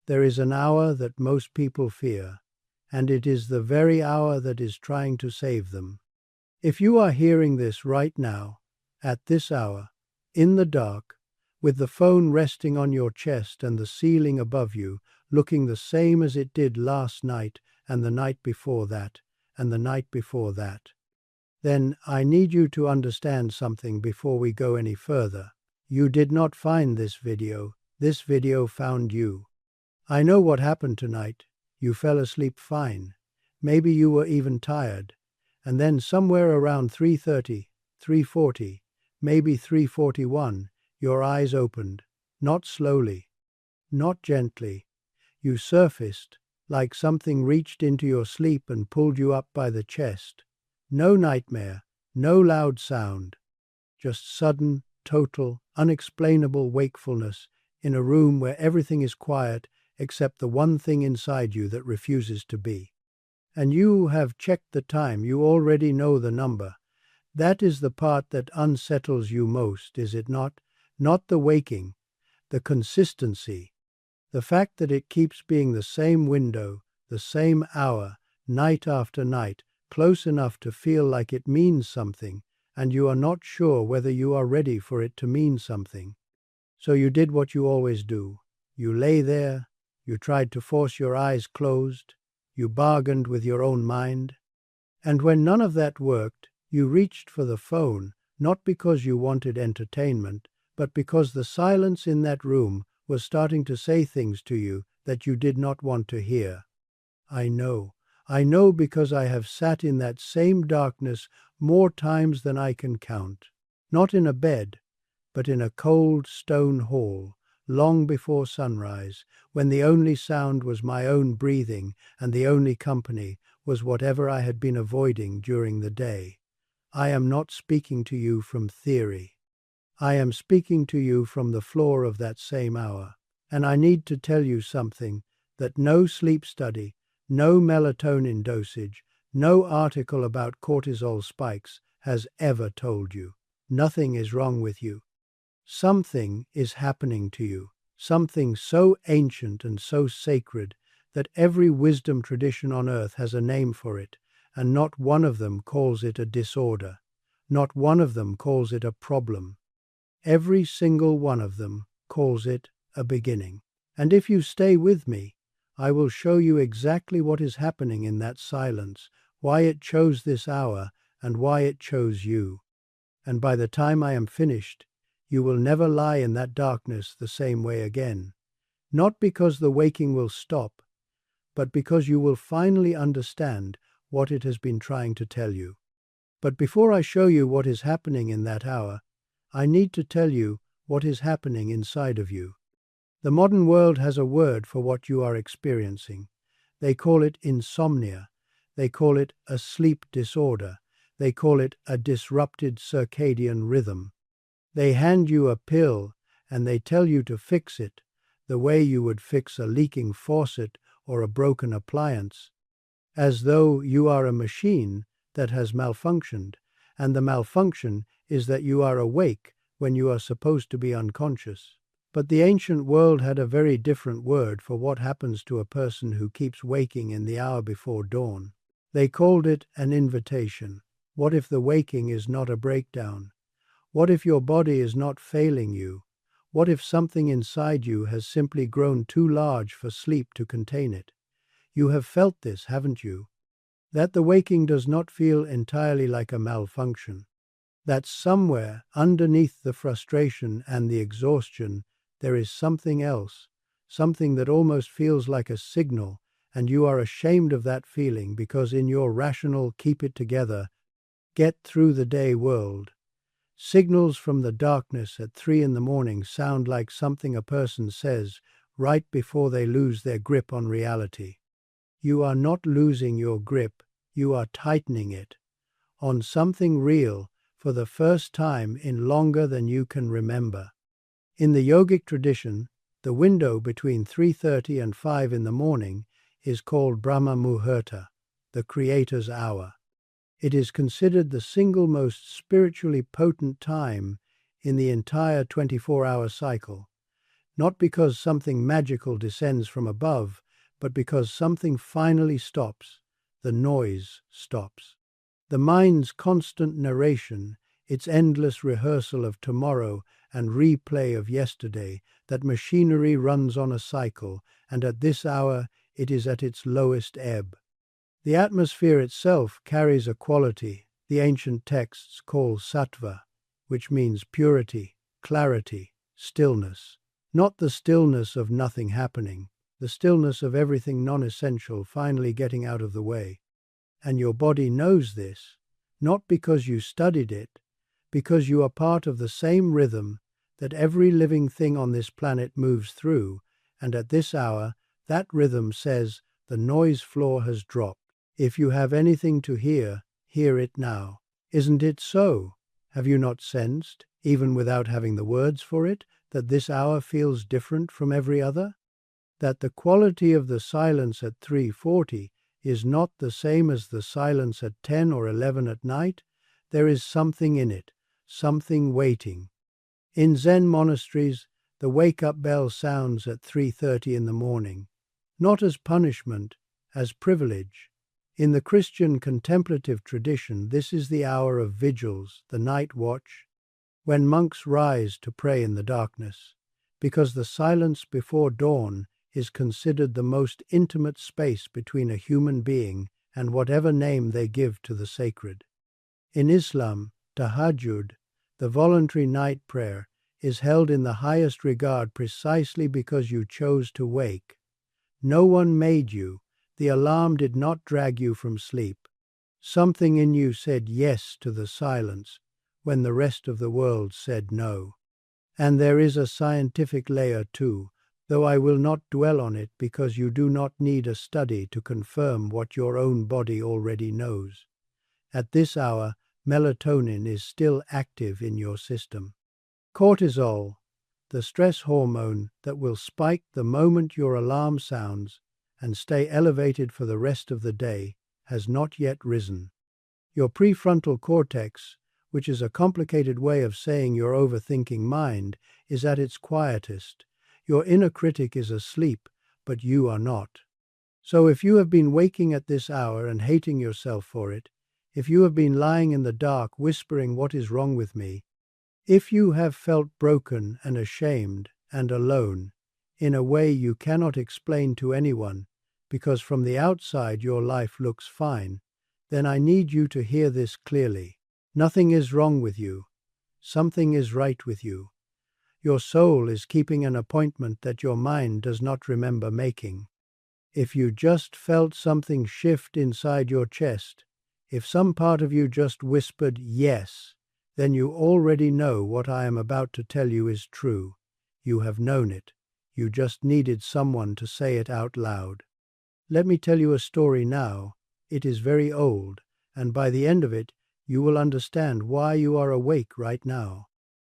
There is an hour that most people fear, and it is the very hour that is trying to save them. If you are hearing this right now, at this hour, in the dark, with the phone resting on your chest and the ceiling above you looking the same as it did last night and the night before that and the night before that, then I need you to understand something before we go any further. You did not find this video found you. I know what happened tonight. You fell asleep fine. Maybe you were even tired. And then somewhere around 3:30, 3:40, maybe 3:41, your eyes opened. Not slowly, not gently. You surfaced, like something reached into your sleep and pulled you up by the chest. No nightmare, no loud sound. Just sudden, total, unexplainable wakefulness in a room where everything is quiet except the one thing inside you that refuses to be. And you have checked the time, you already know the number. That is the part that unsettles you most, is it not? Not the waking, the consistency. The fact that it keeps being the same window, the same hour, night after night, close enough to feel like it means something, and you are not sure whether you are ready for it to mean something. So you did what you always do. You lay there, you tried to force your eyes closed, you bargained with your own mind. And when none of that worked, you reached for the phone, not because you wanted entertainment, but because the silence in that room was starting to say things to you that you did not want to hear. I know because I have sat in that same darkness more times than I can count. Not in a bed, but in a cold stone hall, long before sunrise, when the only sound was my own breathing and the only company was whatever I had been avoiding during the day. I am not speaking to you from theory. I am speaking to you from the floor of that same hour. And I need to tell you something that no sleep study, no melatonin dosage, no article about cortisol spikes has ever told you. Nothing is wrong with you. Something is happening to you, something so ancient and so sacred that every wisdom tradition on earth has a name for it, and not one of them calls it a disorder. Not one of them calls it a problem. Every single one of them calls it a beginning. And if you stay with me, I will show you exactly what is happening in that silence, why it chose this hour, and why it chose you. And by the time I am finished, you will never lie in that darkness the same way again. Not because the waking will stop, but because you will finally understand what it has been trying to tell you. But before I show you what is happening in that hour, I need to tell you what is happening inside of you. The modern world has a word for what you are experiencing. They call it insomnia. They call it a sleep disorder. They call it a disrupted circadian rhythm. They hand you a pill and they tell you to fix it, the way you would fix a leaking faucet or a broken appliance, as though you are a machine that has malfunctioned, and the malfunction is that you are awake when you are supposed to be unconscious. But the ancient world had a very different word for what happens to a person who keeps waking in the hour before dawn. They called it an invitation. What if the waking is not a breakdown? What if your body is not failing you? What if something inside you has simply grown too large for sleep to contain it? You have felt this, haven't you? That the waking does not feel entirely like a malfunction. That somewhere underneath the frustration and the exhaustion, there is something else, something that almost feels like a signal, and you are ashamed of that feeling because in your rational, keep it together, get through the day world, signals from the darkness at 3 a.m. sound like something a person says right before they lose their grip on reality. You are not losing your grip, you are tightening it on something real for the first time in longer than you can remember. In the yogic tradition, the window between 3:30 and 5 a.m. is called Brahma Muhurta, the Creator's hour. It is considered the single most spiritually potent time in the entire 24-hour cycle. not because something magical descends from above, but because something finally stops. The noise stops. The mind's constant narration, its endless rehearsal of tomorrow and replay of yesterday, that machinery runs on a cycle, and at this hour it is at its lowest ebb. The atmosphere itself carries a quality the ancient texts call sattva, which means purity, clarity, stillness. Not the stillness of nothing happening, the stillness of everything non-essential finally getting out of the way. And your body knows this, not because you studied it, because you are part of the same rhythm that every living thing on this planet moves through, and at this hour, that rhythm says the noise floor has dropped. If you have anything to hear, hear it now. Isn't it so? Have you not sensed, even without having the words for it, that this hour feels different from every other? That the quality of the silence at 3:40 is not the same as the silence at 10 or 11 at night? There is something in it, something waiting. In Zen monasteries, the wake-up bell sounds at 3:30 in the morning, not as punishment, as privilege. In the Christian contemplative tradition, this is the hour of vigils, the night watch, when monks rise to pray in the darkness, because the silence before dawn is considered the most intimate space between a human being and whatever name they give to the sacred. In Islam, tahajjud, the voluntary night prayer, is held in the highest regard precisely because you chose to wake. No one made you. The alarm did not drag you from sleep. Something in you said yes to the silence when the rest of the world said no. And there is a scientific layer too, though I will not dwell on it because you do not need a study to confirm what your own body already knows. At this hour, melatonin is still active in your system. Cortisol, the stress hormone that will spike the moment your alarm sounds and stay elevated for the rest of the day, has not yet risen. Your prefrontal cortex, which is a complicated way of saying your overthinking mind, is at its quietest. Your inner critic is asleep, but you are not. So if you have been waking at this hour and hating yourself for it, if you have been lying in the dark whispering what is wrong with me, if you have felt broken and ashamed and alone, in a way you cannot explain to anyone, because from the outside your life looks fine, then I need you to hear this clearly. Nothing is wrong with you. Something is right with you. Your soul is keeping an appointment that your mind does not remember making. If you just felt something shift inside your chest, if some part of you just whispered yes, then you already know what I am about to tell you is true. You have known it. You just needed someone to say it out loud. Let me tell you a story now. It is very old, and by the end of it, you will understand why you are awake right now.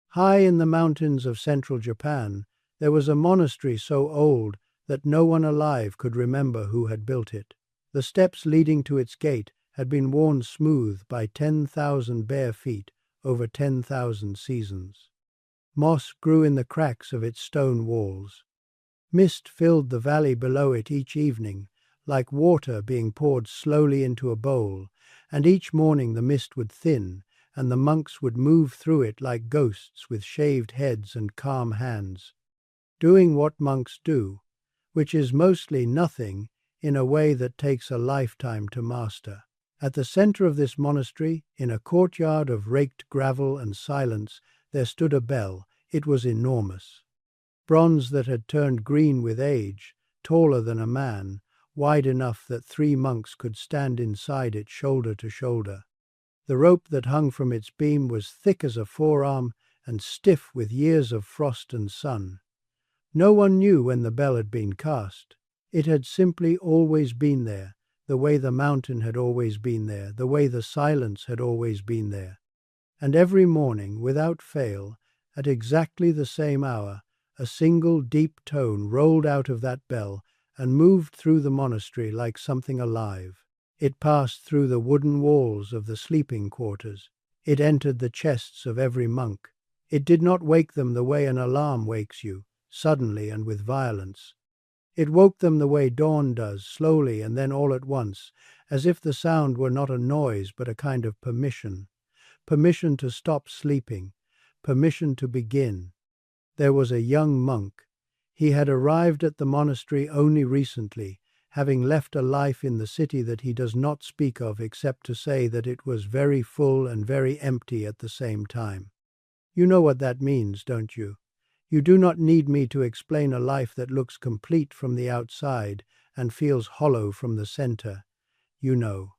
High in the mountains of central Japan, there was a monastery so old that no one alive could remember who had built it. The steps leading to its gate had been worn smooth by 10,000 bare feet over 10,000 seasons. Moss grew in the cracks of its stone walls. Mist filled the valley below it each evening, like water being poured slowly into a bowl, and each morning the mist would thin, and the monks would move through it like ghosts with shaved heads and calm hands, doing what monks do, which is mostly nothing in a way that takes a lifetime to master. At the center of this monastery, in a courtyard of raked gravel and silence, there stood a bell. It was enormous. Bronze that had turned green with age, taller than a man, wide enough that 3 monks could stand inside it shoulder to shoulder. The rope that hung from its beam was thick as a forearm and stiff with years of frost and sun. No one knew when the bell had been cast. It had simply always been there, the way the mountain had always been there, the way the silence had always been there. And every morning, without fail, at exactly the same hour, a single deep tone rolled out of that bell and moved through the monastery like something alive. It passed through the wooden walls of the sleeping quarters. It entered the chests of every monk. It did not wake them the way an alarm wakes you, suddenly and with violence. It woke them the way dawn does, slowly and then all at once, as if the sound were not a noise but a kind of permission. Permission to stop sleeping, permission to begin. There was a young monk. He had arrived at the monastery only recently, having left a life in the city that he does not speak of except to say that it was very full and very empty at the same time. You know what that means, don't you? You do not need me to explain a life that looks complete from the outside and feels hollow from the center. You know.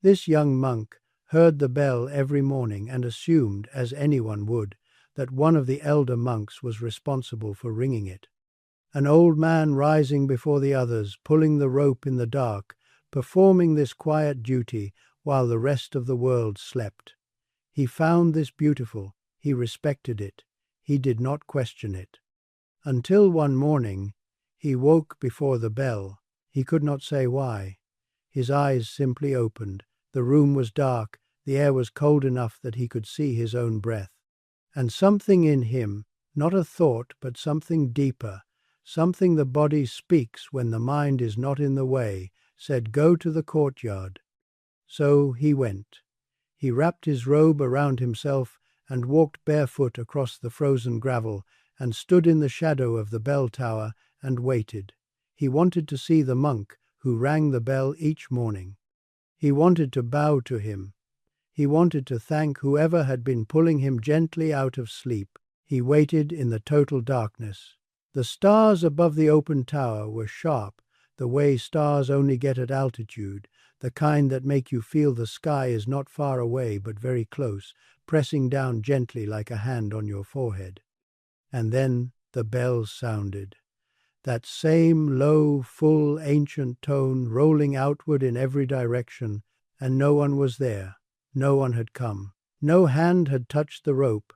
This young monk heard the bell every morning and assumed, as anyone would, that one of the elder monks was responsible for ringing it. An old man rising before the others, pulling the rope in the dark, performing this quiet duty while the rest of the world slept. He found this beautiful, he respected it, he did not question it. Until one morning, he woke before the bell. He could not say why. His eyes simply opened. The room was dark, the air was cold enough that he could see his own breath. And something in him, not a thought but something deeper, something the body speaks when the mind is not in the way, said, "Go to the courtyard." So he went. He wrapped his robe around himself and walked barefoot across the frozen gravel and stood in the shadow of the bell tower and waited. He wanted to see the monk who rang the bell each morning. He wanted to bow to him. He wanted to thank whoever had been pulling him gently out of sleep. He waited in the total darkness. The stars above the open tower were sharp, the way stars only get at altitude, the kind that make you feel the sky is not far away but very close, pressing down gently like a hand on your forehead. And then the bells sounded. That same low, full, ancient tone rolling outward in every direction, and no one was there. No one had come. No hand had touched the rope.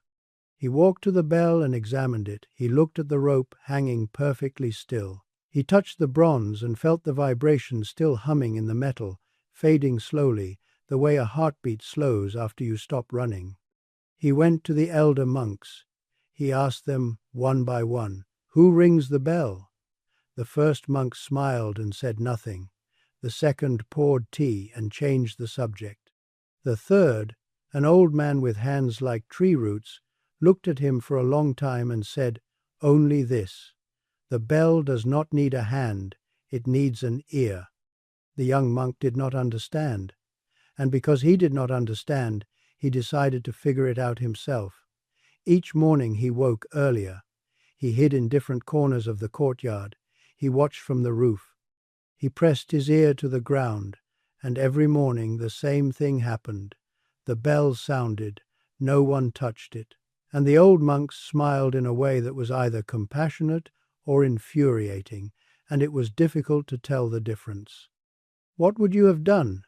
He walked to the bell and examined it. He looked at the rope hanging perfectly still. He touched the bronze and felt the vibration still humming in the metal, fading slowly, the way a heartbeat slows after you stop running. He went to the elder monks. He asked them one by one, "Who rings the bell?" The first monk smiled and said nothing. The second poured tea and changed the subject. The third, an old man with hands like tree roots, looked at him for a long time and said, "Only this. The bell does not need a hand, it needs an ear." The young monk did not understand, and because he did not understand, he decided to figure it out himself. Each morning he woke earlier. He hid in different corners of the courtyard. He watched from the roof. He pressed his ear to the ground, and every morning the same thing happened. The bell sounded. No one touched it. And the old monks smiled in a way that was either compassionate or infuriating, and it was difficult to tell the difference. What would you have done,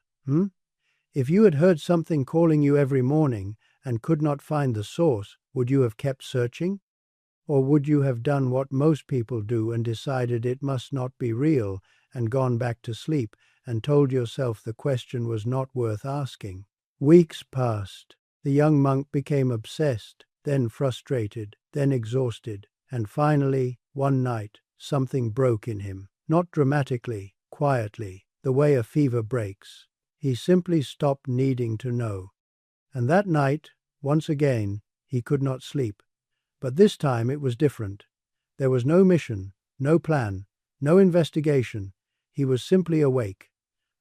If you had heard something calling you every morning and could not find the source, would you have kept searching? Or would you have done what most people do and decided it must not be real and gone back to sleep and told yourself the question was not worth asking? Weeks passed. The young monk became obsessed, then frustrated, then exhausted, and finally, one night, something broke in him. Not dramatically, quietly, the way a fever breaks. He simply stopped needing to know. And that night, once again, he could not sleep. But this time it was different. There was no mission, no plan, no investigation. He was simply awake,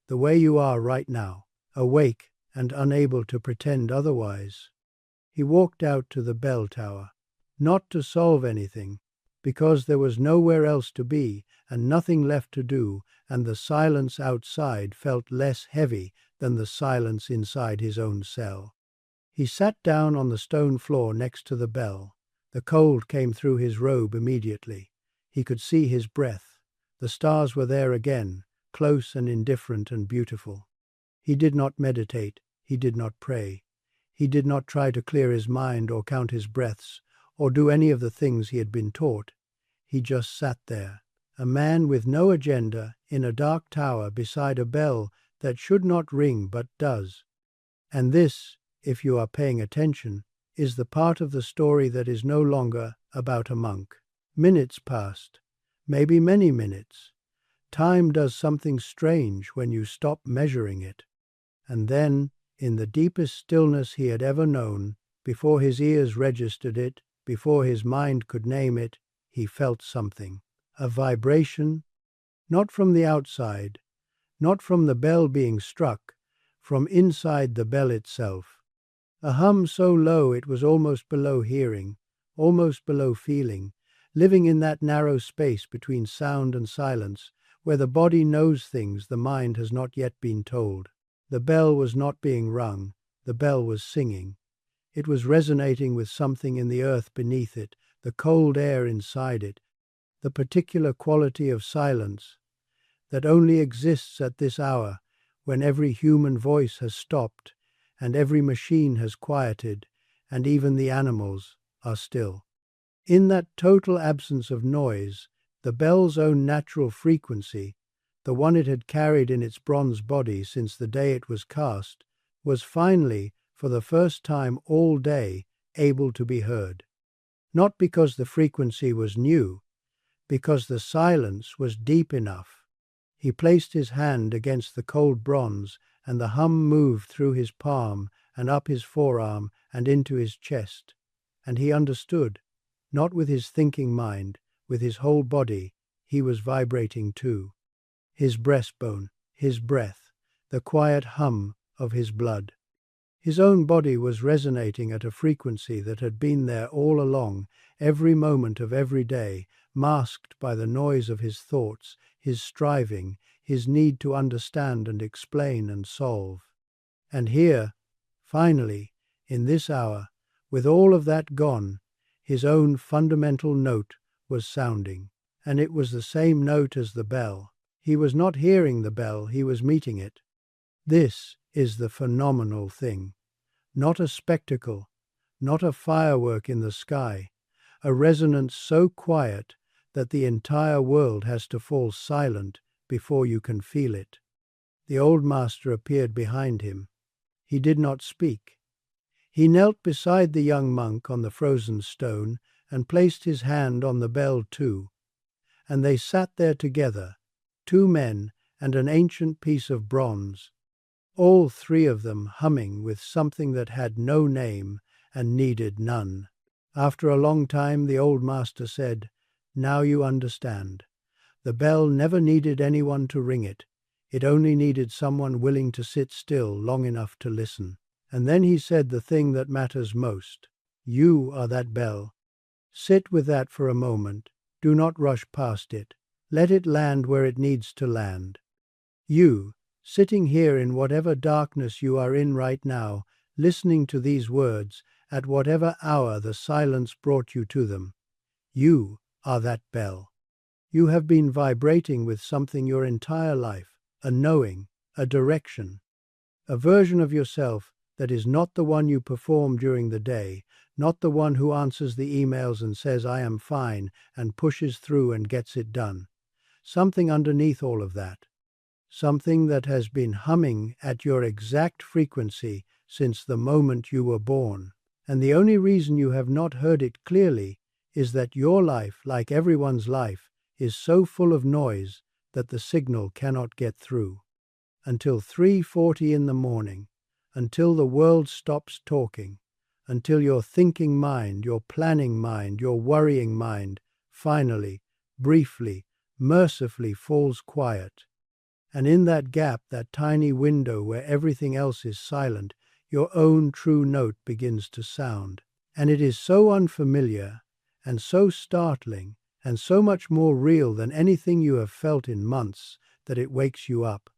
the way you are right now, awake and unable to pretend otherwise. He walked out to the bell tower, not to solve anything, because there was nowhere else to be and nothing left to do, and the silence outside felt less heavy than the silence inside his own cell. He sat down on the stone floor next to the bell. The cold came through his robe immediately. He could see his breath. The stars were there again, close and indifferent and beautiful. He did not meditate. He did not pray. He did not try to clear his mind or count his breaths or do any of the things he had been taught. He just sat there, a man with no agenda in a dark tower beside a bell that should not ring but does. And this, if you are paying attention, is the part of the story that is no longer about a monk. Minutes passed, maybe many minutes. Time does something strange when you stop measuring it. And then, in the deepest stillness he had ever known, before his ears registered it, before his mind could name it, he felt something. A vibration, not from the outside, not from the bell being struck, from inside the bell itself. A hum so low it was almost below hearing, almost below feeling, living in that narrow space between sound and silence, where the body knows things the mind has not yet been told. The bell was not being rung, the bell was singing. It was resonating with something in the earth beneath it, the cold air inside it, the particular quality of silence that only exists at this hour, when every human voice has stopped, and every machine has quieted, and even the animals are still. In that total absence of noise, the bell's own natural frequency, the one it had carried in its bronze body since the day it was cast, was finally, for the first time all day, able to be heard. Not because the frequency was new, because the silence was deep enough. He placed his hand against the cold bronze, and the hum moved through his palm and up his forearm and into his chest. And he understood, not with his thinking mind, with his whole body, he was vibrating too. His breastbone, his breath, the quiet hum of his blood. His own body was resonating at a frequency that had been there all along, every moment of every day, masked by the noise of his thoughts, his striving, his need to understand and explain and solve. And here, finally, in this hour, with all of that gone, his own fundamental note was sounding. And it was the same note as the bell. He was not hearing the bell, he was meeting it. This is the phenomenal thing. Not a spectacle, not a firework in the sky, a resonance so quiet that the entire world has to fall silent before you can feel it. The old master appeared behind him. He did not speak. He knelt beside the young monk on the frozen stone and placed his hand on the bell too, and they sat there together, two men and an ancient piece of bronze, all three of them humming with something that had no name and needed none. After a long time the old master said, "Now you understand. The bell never needed anyone to ring it. It only needed someone willing to sit still long enough to listen." And then he said the thing that matters most. You are that bell. Sit with that for a moment. Do not rush past it. Let it land where it needs to land. You, sitting here in whatever darkness you are in right now, listening to these words, at whatever hour the silence brought you to them, you are that bell. You have been vibrating with something your entire life, a knowing, a direction, a version of yourself that is not the one you perform during the day, not the one who answers the emails and says I am fine and pushes through and gets it done. Something underneath all of that. Something that has been humming at your exact frequency since the moment you were born. And the only reason you have not heard it clearly is that your life, like everyone's life, is so full of noise that the signal cannot get through. Until 3:40 in the morning, until the world stops talking, until your thinking mind, your planning mind, your worrying mind, finally, briefly, mercifully falls quiet. And in that gap, that tiny window where everything else is silent, your own true note begins to sound. And it is so unfamiliar, and so startling, and so much more real than anything you have felt in months, that it wakes you up.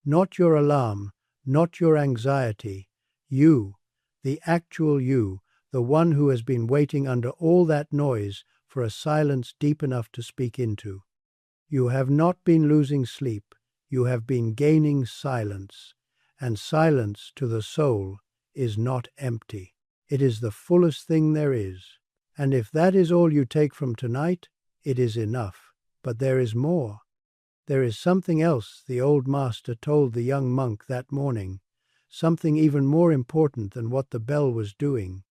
Not your alarm, not your anxiety, you, the actual you, the one who has been waiting under all that noise for a silence deep enough to speak into. You have not been losing sleep, you have been gaining silence, and silence to the soul is not empty. It is the fullest thing there is. And if that is all you take from tonight, it is enough. But there is more. There is something else the old master told the young monk that morning, something even more important than what the bell was doing.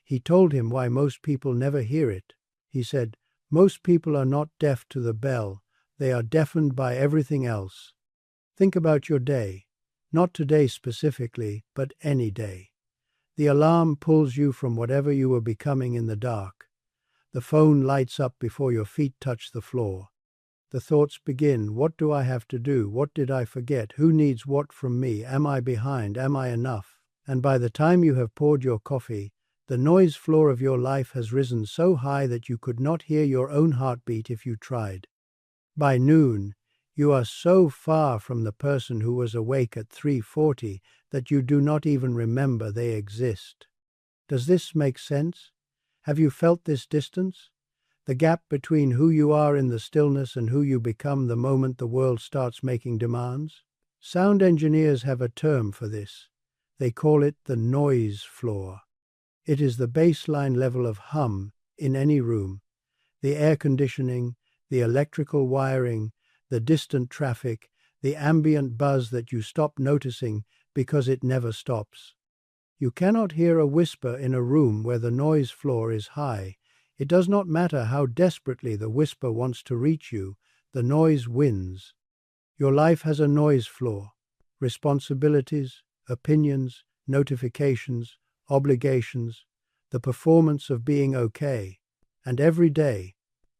He told him why most people never hear it. He said, Most people are not deaf to the bell, they are deafened by everything else. Think about your day, not today specifically, but any day. The alarm pulls you from whatever you were becoming in the dark. The phone lights up before your feet touch the floor. The thoughts begin, what do I have to do? What did I forget? Who needs what from me? Am I behind? Am I enough? And by the time you have poured your coffee, the noise floor of your life has risen so high that you could not hear your own heartbeat if you tried. By noon, you are so far from the person who was awake at 3:40 that you do not even remember they exist. Does this make sense? Have you felt this distance? The gap between who you are in the stillness and who you become the moment the world starts making demands? Sound engineers have a term for this. They call it the noise floor. It is the baseline level of hum in any room. The air conditioning, the electrical wiring, the distant traffic, the ambient buzz that you stop noticing because it never stops. You cannot hear a whisper in a room where the noise floor is high. It does not matter how desperately the whisper wants to reach you, the noise wins. Your life has a noise floor. Responsibilities, opinions, notifications, obligations, the performance of being okay. And every day,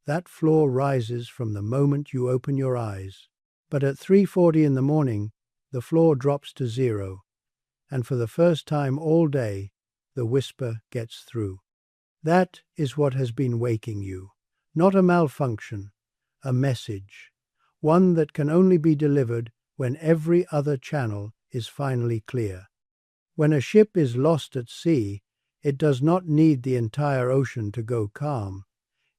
that floor rises from the moment you open your eyes. But at 3:40 in the morning, the floor drops to zero. And for the first time all day, the whisper gets through. That is what has been waking you. Not a malfunction, a message. One that can only be delivered when every other channel is finally clear. When a ship is lost at sea, it does not need the entire ocean to go calm.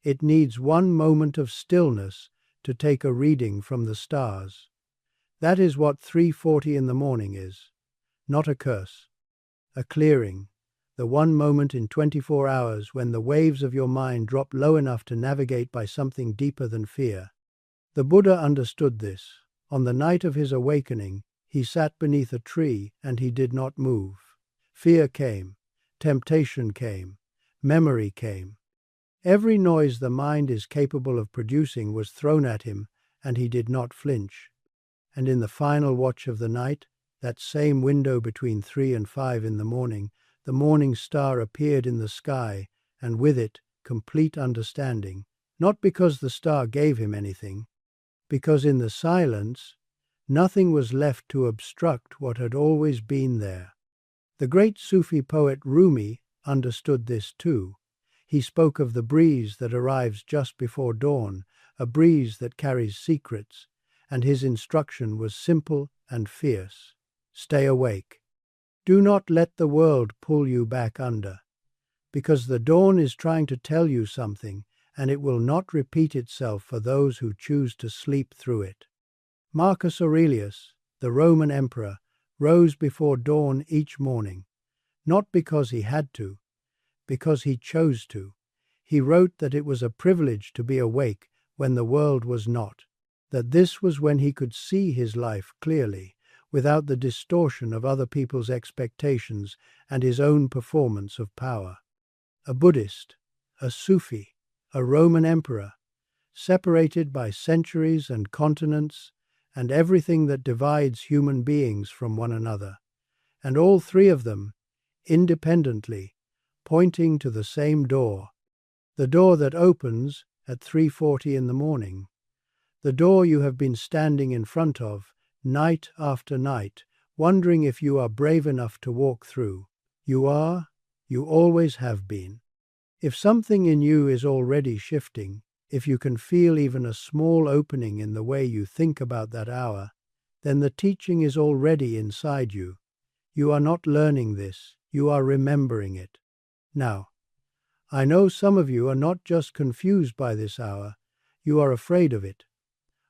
It needs one moment of stillness to take a reading from the stars. That is what 3:40 in the morning is. Not a curse. A clearing. The one moment in 24 hours when the waves of your mind drop low enough to navigate by something deeper than fear. The Buddha understood this. On the night of his awakening, he sat beneath a tree and he did not move. Fear came, temptation came, memory came. Every noise the mind is capable of producing was thrown at him and he did not flinch. And in the final watch of the night, that same window between 3 and 5 in the morning star appeared in the sky, and with it, complete understanding, not because the star gave him anything, because in the silence, nothing was left to obstruct what had always been there. The great Sufi poet Rumi understood this too. He spoke of the breeze that arrives just before dawn, a breeze that carries secrets, and his instruction was simple and fierce. Stay awake. Do not let the world pull you back under, because the dawn is trying to tell you something, and it will not repeat itself for those who choose to sleep through it. Marcus Aurelius, the Roman emperor, rose before dawn each morning, not because he had to, because he chose to. He wrote that it was a privilege to be awake when the world was not, that this was when he could see his life clearly, without the distortion of other people's expectations and his own performance of power. A Buddhist, a Sufi, a Roman emperor, separated by centuries and continents and everything that divides human beings from one another, and all three of them, independently, pointing to the same door, the door that opens at 3:40 in the morning, the door you have been standing in front of night after night, wondering if you are brave enough to walk through. You are, you always have been. If something in you is already shifting, if you can feel even a small opening in the way you think about that hour, then the teaching is already inside you. You are not learning this, you are remembering it. Now, I know some of you are not just confused by this hour, you are afraid of it.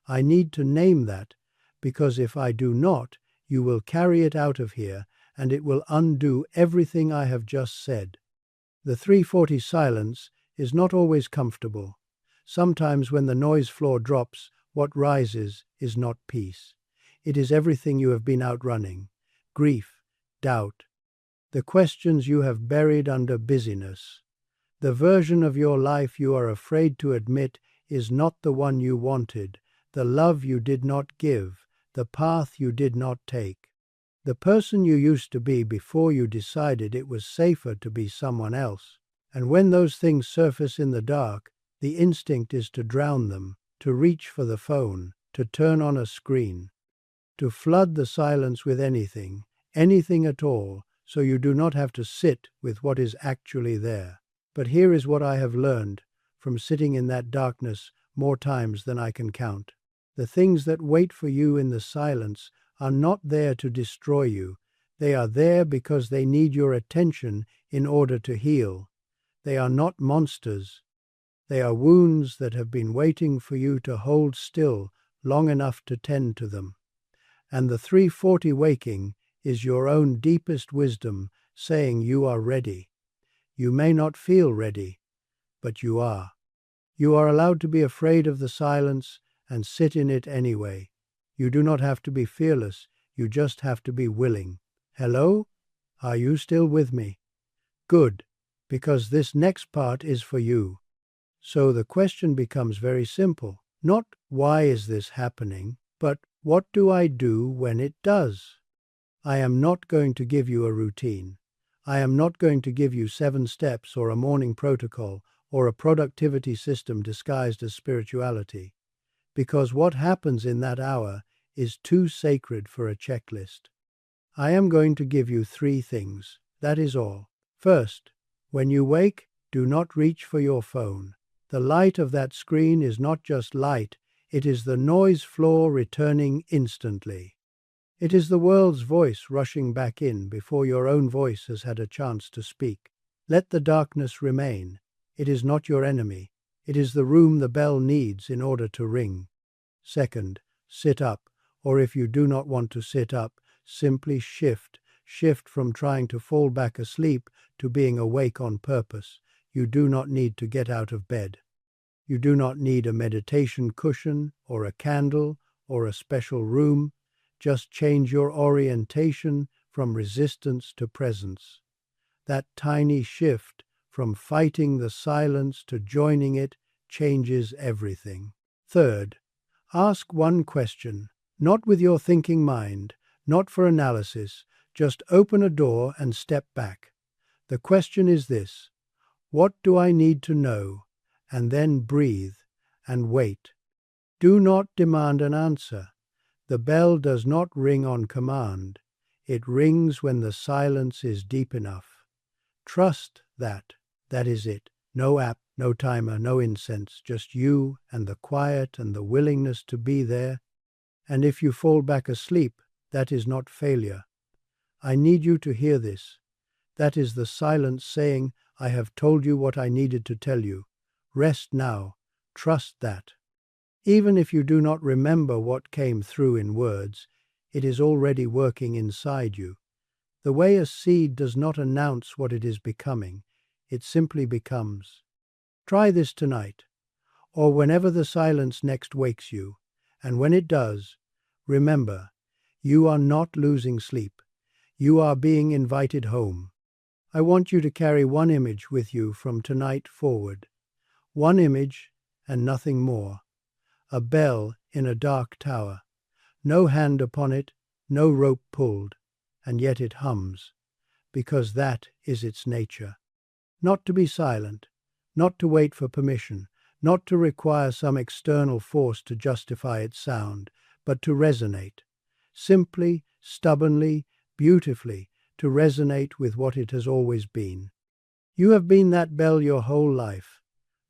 I need to name that, because if I do not, you will carry it out of here, and it will undo everything I have just said. The 3:40 silence is not always comfortable. Sometimes when the noise floor drops, what rises is not peace. It is everything you have been outrunning: grief, doubt, the questions you have buried under busyness, The version of your life you are afraid to admit is not the one you wanted, the love you did not give, the path you did not take. The person you used to be before you decided it was safer to be someone else. And when those things surface in the dark, the instinct is to drown them, to reach for the phone, to turn on a screen, to flood the silence with anything, anything at all, so you do not have to sit with what is actually there. But here is what I have learned from sitting in that darkness more times than I can count. The things that wait for you in the silence are not there to destroy you. They are there because they need your attention in order to heal. They are not monsters. They are wounds that have been waiting for you to hold still long enough to tend to them. And the 340 waking is your own deepest wisdom saying you are ready. You may not feel ready, but you are. You are allowed to be afraid of the silence and sit in it anyway. You do not have to be fearless, you just have to be willing. Hello? Are you still with me? Good, because this next part is for you. So the question becomes very simple. Not why is this happening, but what do I do when it does? I am not going to give you a routine. I am not going to give you 7 steps or a morning protocol or a productivity system disguised as spirituality, because what happens in that hour is too sacred for a checklist. I am going to give you 3 things. That is all. First, when you wake, do not reach for your phone. The light of that screen is not just light, it is the noise floor returning instantly. It is the world's voice rushing back in before your own voice has had a chance to speak. Let the darkness remain. It is not your enemy. It is the room the bell needs in order to ring. Second, sit up, or if you do not want to sit up, simply shift. Shift from trying to fall back asleep to being awake on purpose. You do not need to get out of bed. You do not need a meditation cushion or a candle or a special room. Just change your orientation from resistance to presence. That tiny shift from fighting the silence to joining it changes everything. Third, ask one question, not with your thinking mind, not for analysis, just open a door and step back. The question is this: what do I need to know? And then breathe and wait. Do not demand an answer. The bell does not ring on command. It rings when the silence is deep enough. Trust that. That is it. No app, no timer, no incense, just you and the quiet and the willingness to be there. And if you fall back asleep, that is not failure. I need you to hear this. That is the silence saying, I have told you what I needed to tell you. Rest now. Trust that. Even if you do not remember what came through in words, it is already working inside you. The way a seed does not announce what it is becoming, it simply becomes. Try this tonight, or whenever the silence next wakes you, and when it does, remember, you are not losing sleep. You are being invited home. I want you to carry one image with you from tonight forward. One image and nothing more. A bell in a dark tower. No hand upon it, no rope pulled, and yet it hums, because that is its nature. Not to be silent, not to wait for permission, not to require some external force to justify its sound, but to resonate. Simply, stubbornly, beautifully, to resonate with what it has always been. You have been that bell your whole life,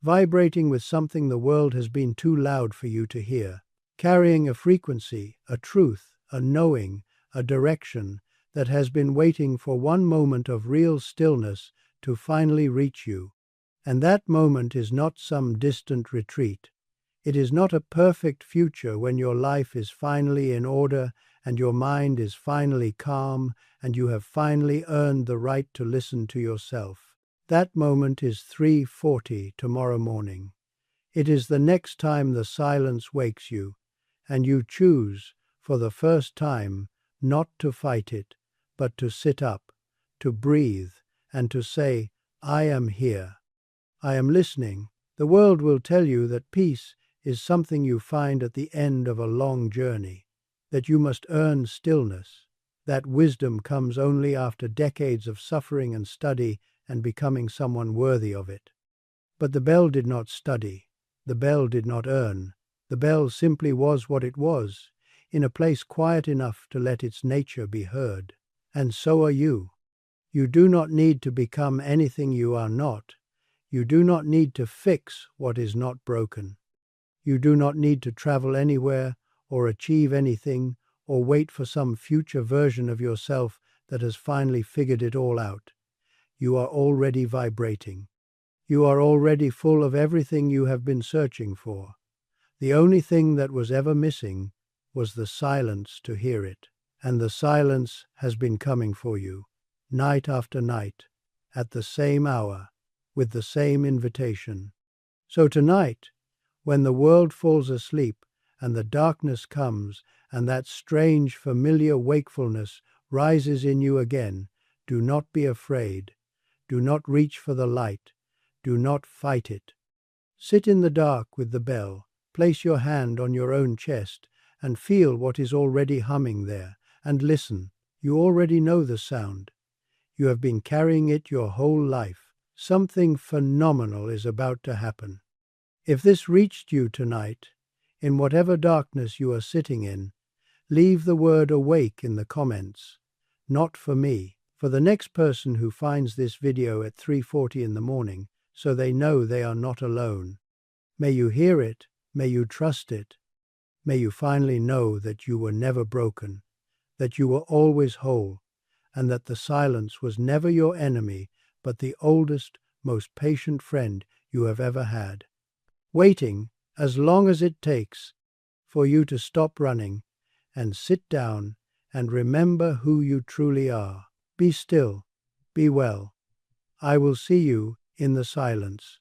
vibrating with something the world has been too loud for you to hear, carrying a frequency, a truth, a knowing, a direction that has been waiting for one moment of real stillness to finally reach you. And that moment is not some distant retreat. It is not a perfect future when your life is finally in order and your mind is finally calm and you have finally earned the right to listen to yourself. That moment is 3:40 tomorrow morning. It is the next time the silence wakes you, and you choose, for the first time, not to fight it, but to sit up, to breathe, and to say, I am here. I am listening. The world will tell you that peace is something you find at the end of a long journey, that you must earn stillness, that wisdom comes only after decades of suffering and study and becoming someone worthy of it. But the bell did not study. The bell did not earn. The bell simply was what it was, in a place quiet enough to let its nature be heard. And so are you. You do not need to become anything you are not. You do not need to fix what is not broken. You do not need to travel anywhere or achieve anything or wait for some future version of yourself that has finally figured it all out. You are already vibrating. You are already full of everything you have been searching for. The only thing that was ever missing was the silence to hear it. And the silence has been coming for you, night after night, at the same hour, with the same invitation. So tonight, when the world falls asleep and the darkness comes and that strange familiar wakefulness rises in you again, do not be afraid. Do not reach for the light. Do not fight it. Sit in the dark with the bell. Place your hand on your own chest and feel what is already humming there. And listen. You already know the sound. You have been carrying it your whole life. Something phenomenal is about to happen. If this reached you tonight, in whatever darkness you are sitting in, leave the word awake in the comments. Not for me, for the next person who finds this video at 3:40 in the morning, so they know they are not alone. May you hear it, may you trust it, may you finally know that you were never broken, that you were always whole, and that the silence was never your enemy, but the oldest, most patient friend you have ever had. Waiting, as long as it takes, for you to stop running and sit down and remember who you truly are. Be still, be well. I will see you in the silence.